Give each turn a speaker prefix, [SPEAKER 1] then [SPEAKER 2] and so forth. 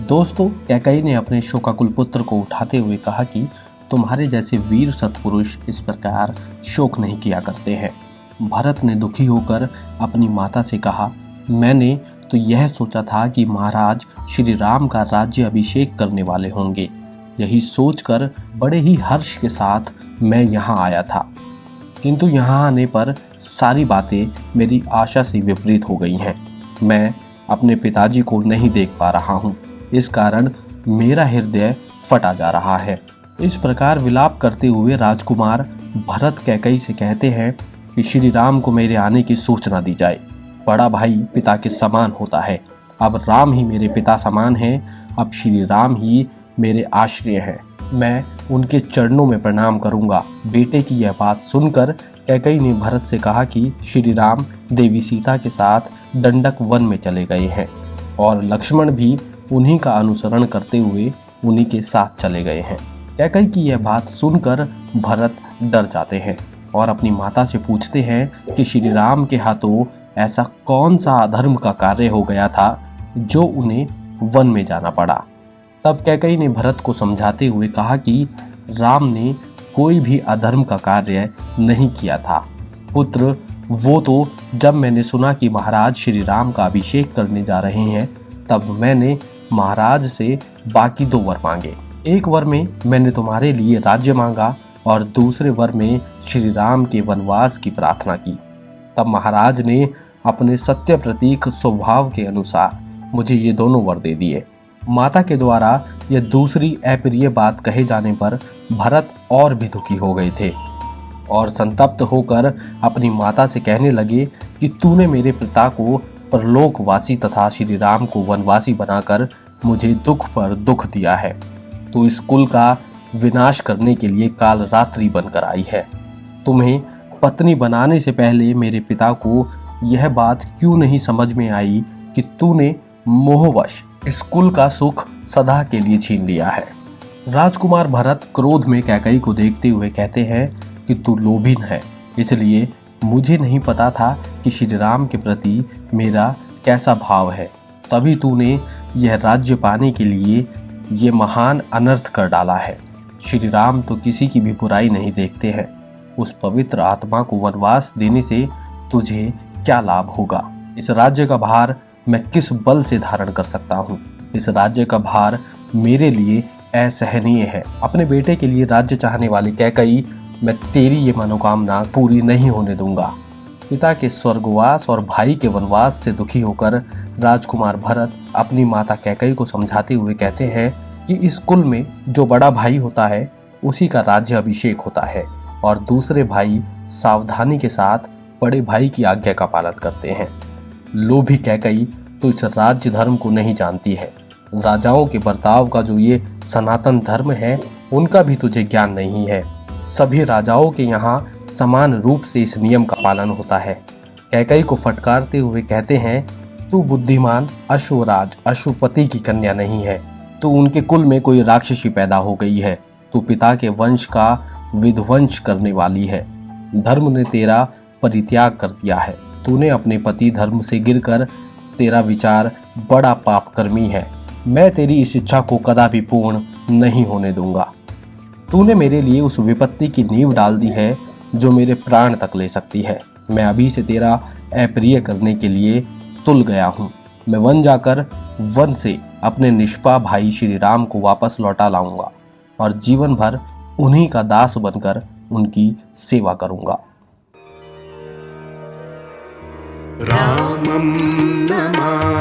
[SPEAKER 1] दोस्तों, कैकई ने अपने शोकाकुल पुत्र को उठाते हुए कहा कि तुम्हारे जैसे वीर सत्पुरुष इस प्रकार शोक नहीं किया करते हैं। भरत ने दुखी होकर अपनी माता से कहा, मैंने तो यह सोचा था कि महाराज श्री राम का राज्य अभिषेक करने वाले होंगे। यही सोचकर बड़े ही हर्ष के साथ मैं यहाँ आया था, किंतु यहाँ आने पर सारी बातें मेरी आशा से विपरीत हो गई हैं। मैं अपने पिताजी को नहीं देख पा रहा हूँ, इस कारण मेरा हृदय फटा जा रहा है। इस प्रकार विलाप करते हुए राजकुमार भरत कैकई से कहते हैं कि श्री राम को मेरे आने की सूचना दी जाए। बड़ा भाई पिता के समान होता है। अब राम ही मेरे पिता समान हैं। अब श्री राम ही मेरे आश्रय हैं। मैं उनके चरणों में प्रणाम करूंगा। बेटे की यह बात सुनकर कैकई ने भरत से कहा कि श्री राम देवी सीता के साथ दंडक वन में चले गए हैं और लक्ष्मण भी उन्हीं का अनुसरण करते हुए उन्हीं के साथ चले गए हैं। कैकई की यह बात सुनकर भरत डर जाते हैं और अपनी माता से पूछते हैं कि श्री राम के हाथों ऐसा कौन सा अधर्म का कार्य हो गया था जो उन्हें वन में जाना पड़ा। तब कैकई ने भरत को समझाते हुए कहा कि राम ने कोई भी अधर्म का कार्य नहीं किया था। पुत्र, वो तो जब मैंने सुना कि महाराज श्री राम का अभिषेक करने जा रहे हैं, तब मैंने महाराज से बाकी 2 वर मांगे। एक वर में मैंने तुम्हारे लिए राज्य मांगा और दूसरे वर में श्री राम के वनवास की प्रार्थना की। तब महाराज ने अपने सत्य प्रतीक स्वभाव के अनुसार मुझे ये दोनों वर दे दिए। माता के द्वारा यह दूसरी अप्रिय बात कहे जाने पर भरत और भी दुखी हो गए थे और संतप्त होकर अपनी माता से कहने लगे कि तूने मेरे पिता को परलोकवासी तथा श्री राम को वनवासी बनाकर मुझे दुख पर दुख दिया है। तू इस कुल का विनाश करने के लिए काल रात्रि बनकर आई है। तुम्हें पत्नी बनाने से पहले मेरे पिता को यह बात क्यों नहीं समझ में आई कि तूने मोहवश इस कुल का सुख सदा के लिए छीन लिया है। राजकुमार भरत क्रोध में कैकई को देखते हुए कहते हैं कि तू लोभीन है, इसलिए मुझे नहीं पता था कि श्री राम के प्रति मेरा कैसा भाव है। तभी तूने यह राज्य पाने के लिए ये महान अनर्थ कर डाला है। श्री राम तो किसी की भी बुराई नहीं देखते हैं। उस पवित्र आत्मा को वनवास देने से तुझे क्या लाभ होगा? इस राज्य का भार मैं किस बल से धारण कर सकता हूँ? इस राज्य का भार मेरे लिए असहनीय है। अपने बेटे के लिए राज्य चाहने वाली कैकई, मैं तेरी ये मनोकामना पूरी नहीं होने दूंगा। पिता के स्वर्गवास और भाई के वनवास से दुखी होकर राजकुमार भरत अपनी माता कैकई को समझाते हुए कहते हैं कि इस कुल में जो बड़ा भाई होता है उसी का राज्य अभिषेक होता है और दूसरे भाई सावधानी के साथ बड़े भाई की आज्ञा का पालन करते हैं। लोभी कैकई तो इस राज्य धर्म को नहीं जानती है। राजाओं के बर्ताव का जो ये सनातन धर्म है उनका भी तुझे ज्ञान नहीं है। सभी राजाओं के यहाँ समान रूप से इस नियम का पालन होता है। कैकई को फटकारते हुए कहते हैं, तू बुद्धिमान अश्वराज अश्वपति की कन्या नहीं है। तू उनके कुल में कोई राक्षसी पैदा हो गई है। तू पिता के वंश का विध्वंस करने वाली है। धर्म ने तेरा परित्याग कर दिया है। तूने अपने पति धर्म से गिरकर तेरा विचार बड़ा पापकर्मी है। मैं तेरी इस इच्छा को कदापि पूर्ण नहीं होने दूंगा। तूने मेरे लिए उस विपत्ति की नींव डाल दी है जो मेरे प्राण तक ले सकती है। मैं अभी से तेरा अप्रिय करने के लिए तुल गया हूँ। मैं वन जाकर वन से अपने निष्पाप भाई श्री राम को वापस लौटा लाऊंगा और जीवन भर उन्हीं का दास बनकर उनकी सेवा करूंगा।
[SPEAKER 2] रामं नमामि।